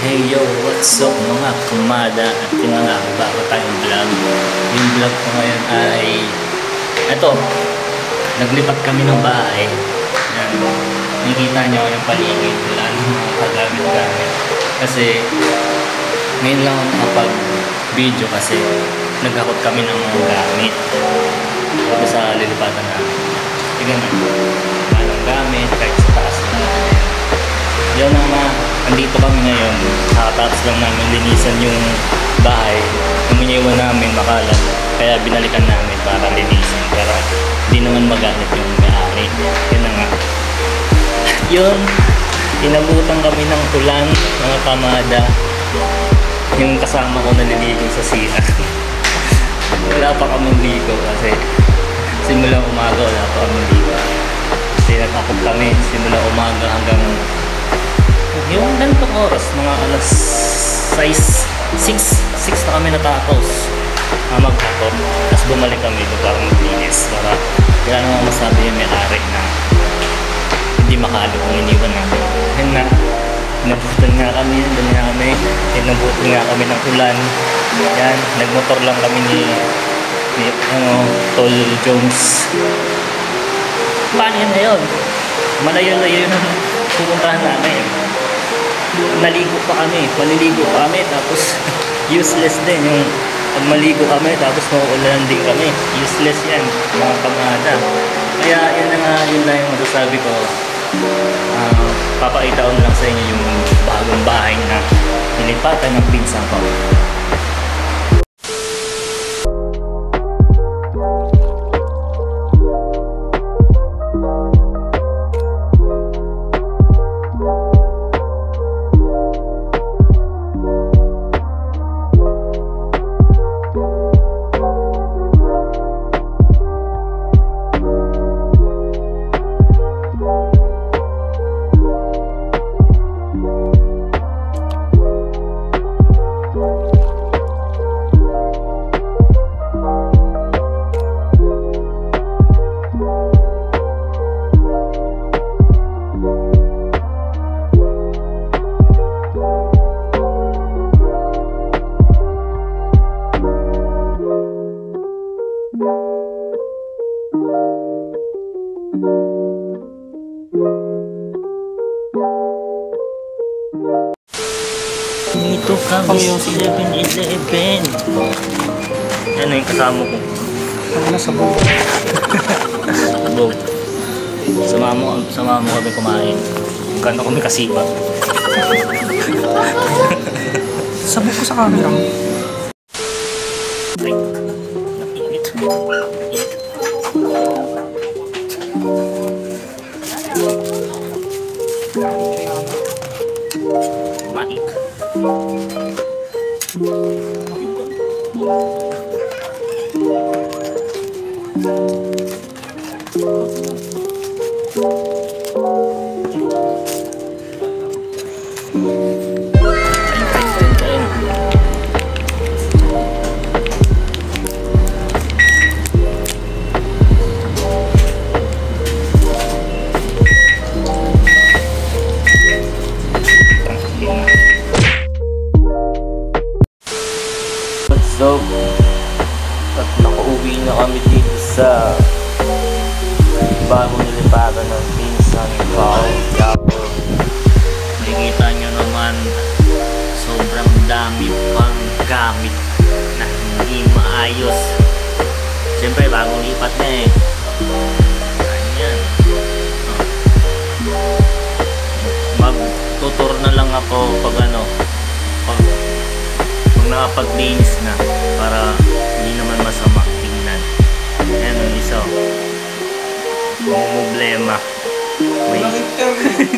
Hey yo, what's up mga kumada? At yun nga, bago tayong vlog. Yung vlog ko ngayon ay eto, naglipat kami ng bahay. Yan, nakikita nyo yung paligid. Wala nang mga kagamit-gamit. Kasi ngayon lang ako nakapag-video kasi nagkakot kami ng mga gamit. Tapos sa lilipatan namin. Tignan mo, walang gamit kahit sa taas na. Yan na andito kami ngayon. Nakatapos lang namin linisan yung bahay. Yung iniwan namin makalat. Kaya binalikan namin para linisin. Pero hindi naman magalit yung may-ari. Yun na nga. Yun, inabutan kami ng ulan, mga kamada. Yung kasama ko naliligo sa sila. Wala pa kaming ligo kasi simulang umaga wala pa kaming ligo. Kasi nagkakot kami simula umaga hanggang yung ganitong oras, mga alas 6 na kami natapos maghapon. Tapos bumalik kami para maglinis para wala naman masabi yung may-ari na hindi makalo kung iniwan namin. Yun na, inabutan nga kami, inabutan nga kami ng ulan. Yan, nagmotor lang kami ni Tol Jones. Paano yun na yun? Malayo-layo yun ang pupuntahan namin. Naligo pa kami, maliligo pa kami, tapos useless din yung pag maligo kami, tapos mauulan din kami. Useless yan, mga kamada. Kaya yun na nga, yun lang yung masasabi ko. Papakita ko na lang sa inyo yung bagong bahay na nilipatan ng pinsan ko. Dito kami yung 11-11. Ano yung kasama ko? Ano sa buong? Sabog. Sama mo kami kumain. Gano'n kami kasipag. Sabog ko sa camera mo. Ay, nainit. Manik. So, at nakauwi na kami dito sa bagong nilipatan ng pinsan ko. Nakikita nyo naman, sobrang dami pang gamit na hindi maayos. Siyempre, bagong lipat na eh. Ganyan. Magtutur na lang ako pag pag nakapaglinis na para hindi naman masama tingnan. Ayan ang isa. Problema. May internet.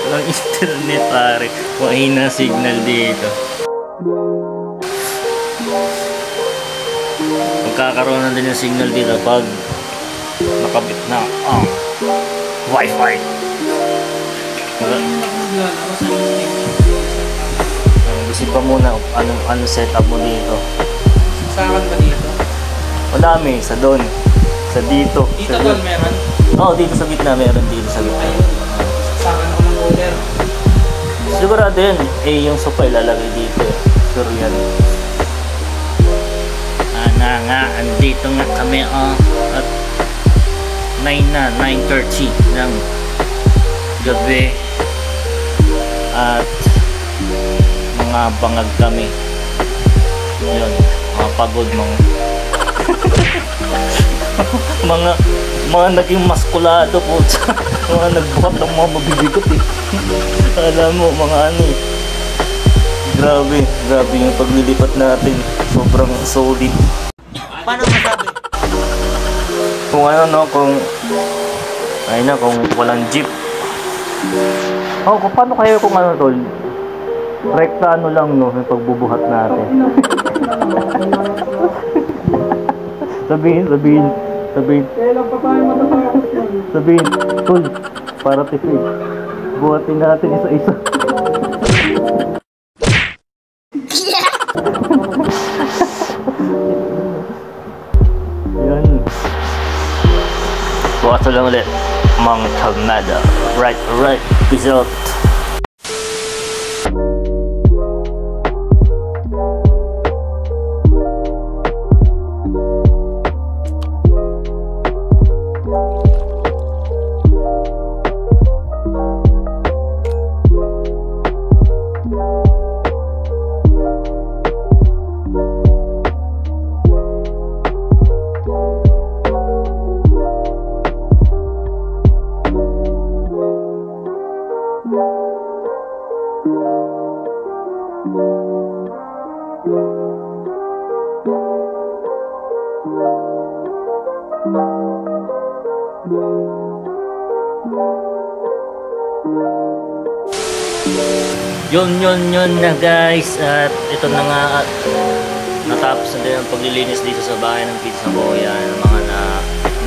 Walang internet pare. Mahina signal dito. Magkakaroon na din yung signal dito pag nakabit na ang Wi-Fi. Isip pa muna anong setup mo dito. Saan ba dito? Madami, sa doon. Sa dito. Dito doon meron? Oo, dito sa gitna meron dito sa gitna. din. Eh, yung sopa ilalagay dito. Sure yan. Andito nga kami at 9:30 ng gabi at mga bangag kami. Yun, mga pagod mga naging maskulado po. Mga nagbuhat ng mga mabibigot eh. Alam mo, mga ano eh. Grabe yung paglilipat natin. Sobrang solid. Paano masabi? Kung ano no, kung walang jeep. Kung paano kayo kung ano tol? Rekta ano lang no, yung pagbubuhat natin. Sabihin. Sabihin, tol, para tipid. Buhatin natin isa-isa. Yan. Bukas lang ulit. Mang Kalmada. Right. Peace out. Yun na guys, at ito na nga at natapos na din ang paglilinis dito sa bahay ng Pizza Boy. Yan, mga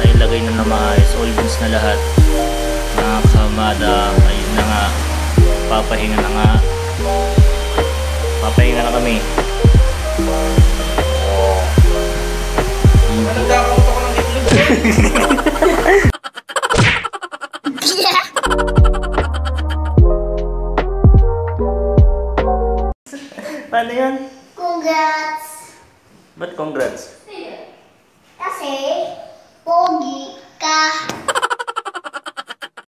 nailagay na maayos, all beans na lahat, mga kamada. Ayun na nga, papahinga na kami. Nagkakaroon ako ng itlog. Paano yan? Congrats! Ba't congrats?